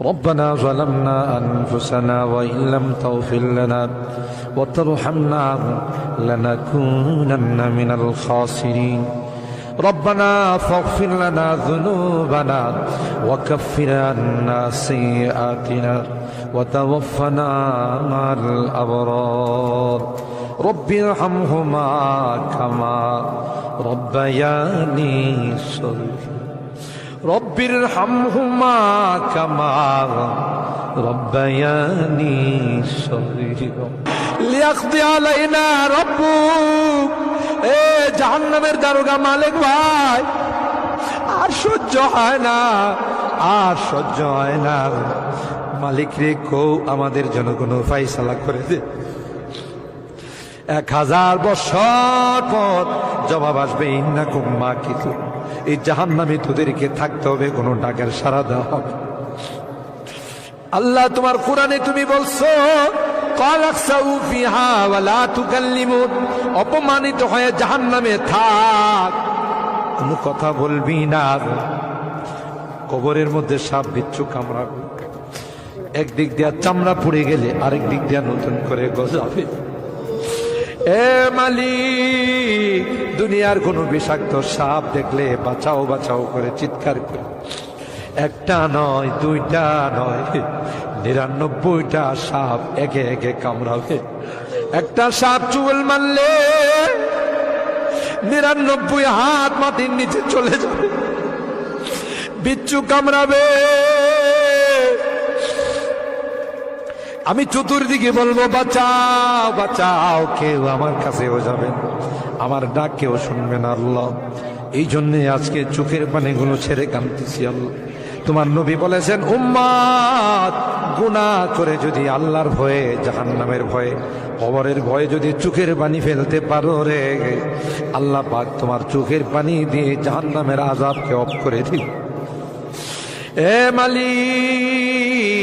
ربنا ظلمنا أنفسنا وإن لم تغفر لنا وترحمنا لنكونن من الخاسرين ربنا فاغفر لنا ذنوبنا وكفر عنا سيئاتنا وتوفنا مع الأبرار رب ارحمهما كما ربياني صغيرا رب ارحمهما كما ربياني صغيرا ليقضي علينا ربك জাহান্নামের দারোগা মালিক ভাই আর সহ্য হয় না, আর সহ্য হয় না। মালিক রে কো আমাদের জন্য কোনো ফাইসালা করে দে। 1000 বছর পর জবাব আসবে ইন্নাকুম মাকিতুন। এই জাহান্নামে তোদেরকে থাকতে হবে, কোনো ডাকের সাড়া দেওয়া হবে। আল্লাহ তোমার কোরআনে তুমি বলছো অপমানিত হয়ে জাহান্নামে থাক, কোনো কথা বলবি না। কবরের মধ্যে সাপ বিচ্ছু কামড়াবে, একদিক দিয়া চামড়া পুড়ে গেলে আরেক দিক দিয়া নতুন করে গজাবে। এ মালিক, দুনিয়ার কোন বিষাক্ত সাপ দেখলে বাঁচাও বাঁচাও করে চিৎকার করে, একটা নয় দুইটা নয় 99টা সাপ একে একে কামড়াবে। একটা সাপ চুল মারলে 99 হাত মাটির নিচে চলে যাবে, বিচ্ছু কামড়াবে। আমি চতুর্দিকে বলবো বাঁচাও বাঁচাও, কেউ আমার কাছেও যাবেন, আমার ডাক কেউ শুনবে না আল্লাহ। এই জন্যে আজকে চোখের পানিগুলো ছেড়ে কাঁদতেছি আল্লাহ। তোমার নবী বলেছেন উম্মত গুনাহ করে যদি আল্লাহর ভয়ে, জাহান্নামের ভয়ে, কবরের ভয়ে যদি চোখের পানি ফেলতে পারো রে, আল্লাহ পাক তোমার চোখের পানি দিয়ে জাহান্নামের আযাবকে অফ করে দিবে। এ মালিক।